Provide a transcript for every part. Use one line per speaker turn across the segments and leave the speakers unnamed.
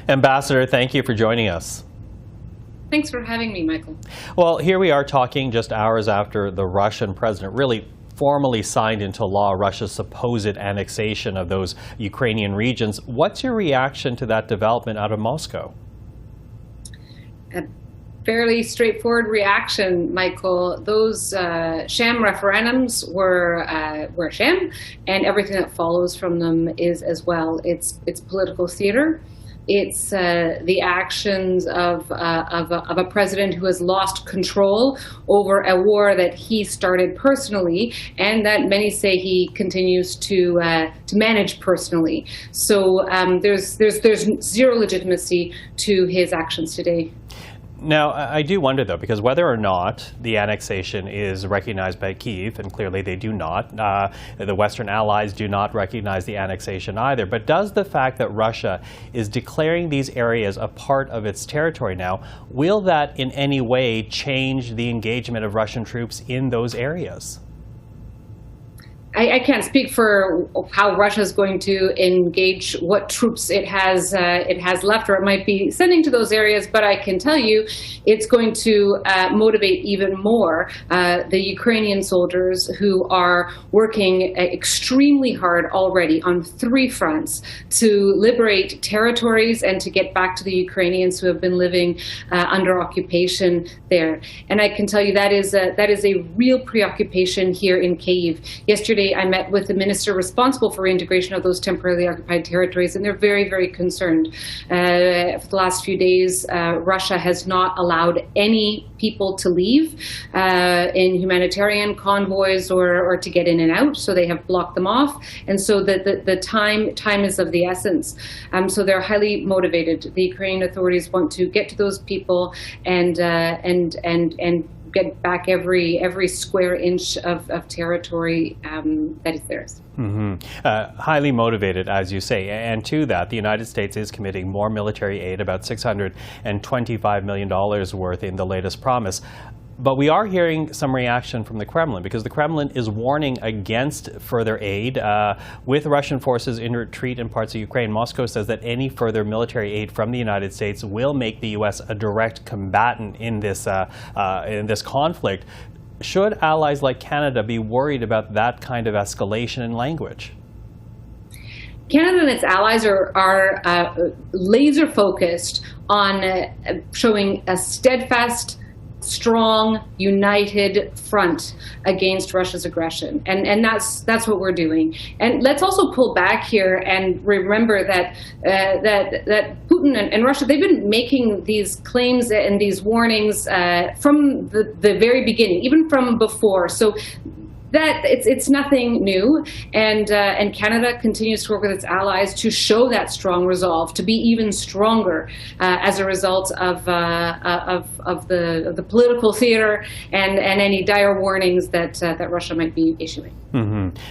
Ambassador, thank you for joining us.
Thanks for having me, Michael.
Well, here we are talking just hours after the Russian president really formally signed into law Russia's supposed annexation of those Ukrainian regions. What's your reaction to that development out of Moscow?
A fairly straightforward reaction, Michael. Those sham referendums were a sham, and everything that follows from them is as well. It's political theater. It's the actions of a president who has lost control over a war that he started personally, and that many say he continues to manage personally. So there's zero legitimacy to his actions today.
Now, I do wonder, though, because whether or not the annexation is recognized by Kyiv, and clearly they do not, the Western allies do not recognize the annexation either, but does the fact that Russia is declaring these areas a part of its territory now, will that in any way change the engagement of Russian troops in those areas?
I can't speak for how Russia is going to engage, what troops it has left or it might be sending to those areas, but I can tell you it's going to motivate even more the Ukrainian soldiers who are working extremely hard already on three fronts to liberate territories and to get back to the Ukrainians who have been living under occupation there. And I can tell you that is a real preoccupation here in Kyiv. Yesterday, I met with the minister responsible for reintegration of those temporarily occupied territories, and they're very, very concerned. For the last few days, Russia has not allowed any people to leave in humanitarian convoys or to get in and out, so they have blocked them off. And so the time is of the essence. So they're highly motivated. The Ukrainian authorities want to get to those people and get back every square inch of territory that is theirs.
Highly motivated, as you say. And to that, the United States is committing more military aid, about $625 million worth in the latest promise. But we are hearing some reaction from the Kremlin, because the Kremlin is warning against further aid. With Russian forces in retreat in parts of Ukraine, Moscow says that any further military aid from the United States will make the U.S. a direct combatant in this conflict. Should allies like Canada be worried about that kind of escalation in language?
Canada and its allies are laser focused on showing a steadfast, strong, united front against Russia's aggression, and that's what we're doing. And let's also pull back here and remember that Putin and Russia, they've been making these claims and these warnings from the very beginning, even from before. So that it's nothing new, and Canada continues to work with its allies to show that strong resolve, to be even stronger as a result of the political theater and any dire warnings that Russia might be issuing.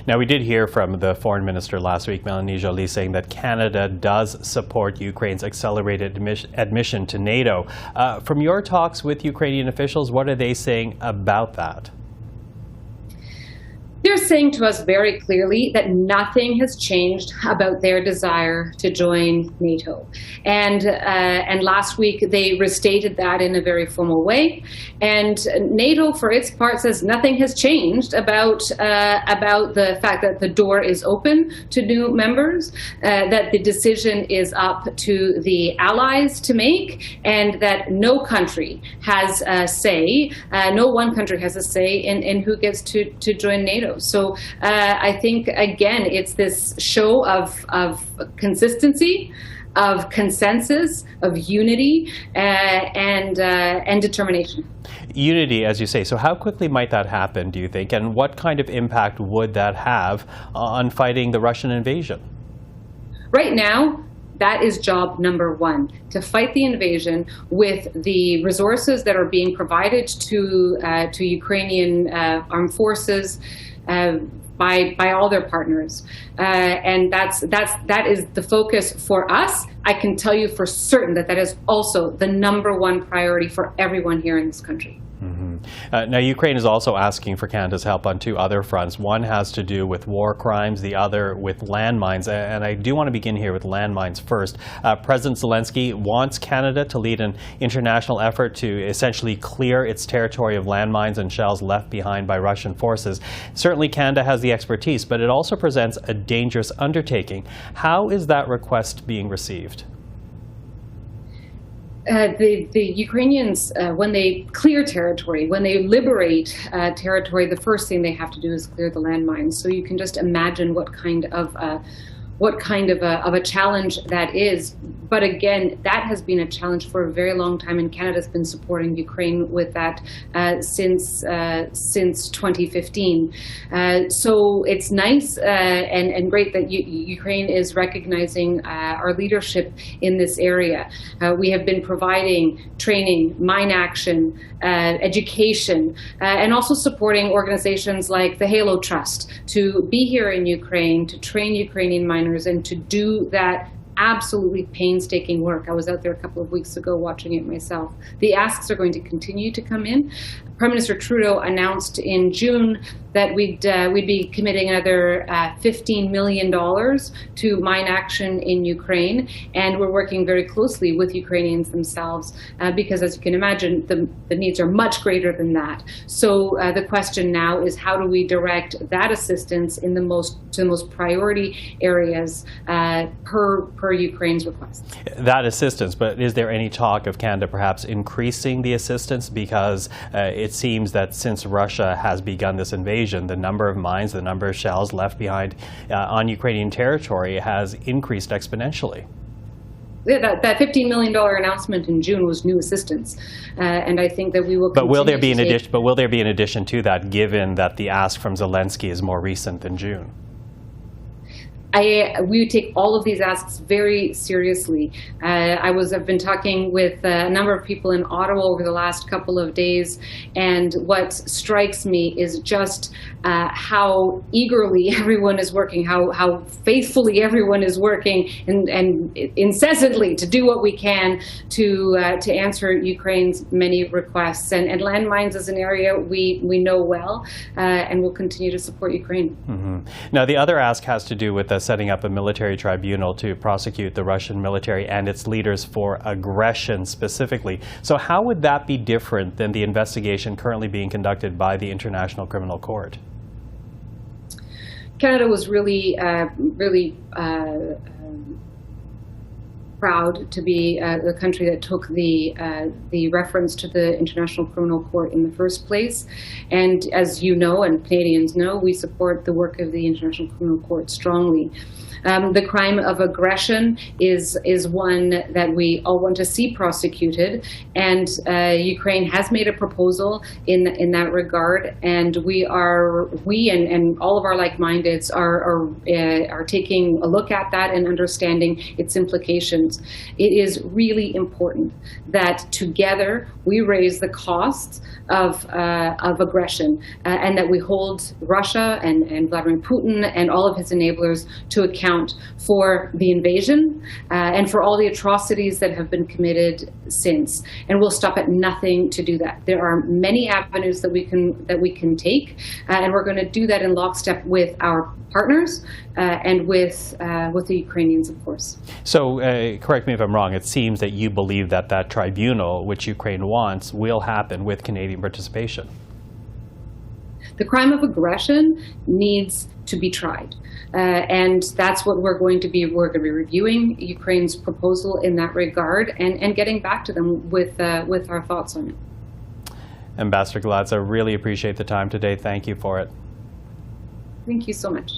Now, we did hear from the foreign minister last week, Mélanie Joly, saying that Canada does support Ukraine's accelerated admission to NATO. From your talks with Ukrainian officials, what are they saying about that?
They're saying to us very clearly that nothing has changed about their desire to join NATO. And last week they restated that in a very formal way. And NATO, for its part, says nothing has changed about the fact that the door is open to new members, that the decision is up to the allies to make, and that no country has a say, no one country has a say in who gets to join NATO. So I think, again, it's this show of consistency, of consensus, of unity, and determination.
Unity, as you say. So how quickly might that happen, do you think? And what kind of impact would that have on fighting the Russian invasion? Right now,
that is job number one, to fight the invasion with the resources that are being provided to Ukrainian armed forces by all their partners, and that is the focus for us. I can tell you for certain that is also the number one priority for everyone here in this country.
Now, Ukraine is also asking for Canada's help on two other fronts. One has to do with war crimes, the other with landmines. And I do want to begin here with landmines first. President Zelensky wants Canada to lead an international effort to essentially clear its territory of landmines and shells left behind by Russian forces. Certainly, Canada has the expertise, but it also presents a dangerous undertaking. How is that request being received?
The Ukrainians, when they clear territory, when they liberate territory, the first thing they have to do is clear the landmines. So you can just imagine what kind of a challenge that is. But again, that has been a challenge for a very long time, and Canada's been supporting Ukraine with that since 2015. So it's nice and great that Ukraine is recognizing our leadership in this area. We have been providing training, mine action, education, and also supporting organizations like the Halo Trust to be here in Ukraine, to train Ukrainian miners, and to do that absolutely painstaking work. I was out there a couple of weeks ago watching it myself. The asks are going to continue to come in. Prime Minister Trudeau announced in June that we'd be committing another $15 million to mine action in Ukraine, and we're working very closely with Ukrainians themselves because, as you can imagine, the needs are much greater than that. So the question now is, how do we direct that assistance in to the most priority areas per Ukraine's request?
That assistance, but is there any talk of Canada perhaps increasing the assistance? Because it seems that since Russia has begun this invasion, the number of mines, the number of shells left behind on Ukrainian territory has increased exponentially.
Yeah, that $15 million announcement in June was new assistance, and I think that we will.
But will there be an addition? But will there be an addition to that, given that the ask from Zelensky is more recent than June?
We would take all of these asks very seriously. I've been talking with a number of people in Ottawa over the last couple of days, and what strikes me is just how eagerly everyone is working, how faithfully everyone is working, and incessantly to do what we can to answer Ukraine's many requests. And landmines is an area we know well, and will continue to support Ukraine.
Now, the other ask has to do with setting up a military tribunal to prosecute the Russian military and its leaders for aggression specifically. So how would that be different than the investigation currently being conducted by the International Criminal Court?
Canada was really proud to be the country that took the reference to the International Criminal Court in the first place. And as you know, and Canadians know, we support the work of the International Criminal Court strongly. The crime of aggression is one that we all want to see prosecuted, and Ukraine has made a proposal in that regard, and we and all of our like-mindeds are taking a look at that and understanding its implications. It is really important that together we raise the costs of aggression, and that we hold Russia and Vladimir Putin and all of his enablers to account for the invasion and for all the atrocities that have been committed since. And we'll stop at nothing to do that. There are many avenues that we can take, and we're going to do that in lockstep with our partners and with the Ukrainians, of course.
So, correct me if I'm wrong, it seems that you believe that that tribunal, which Ukraine wants, will happen with Canadian participation.
The crime of aggression needs to be tried. And that's what we're going to be reviewing Ukraine's proposal in that regard and getting back to them with our thoughts on it.
Ambassador Galadza, really appreciate the time today. Thank you for it.
Thank you so much.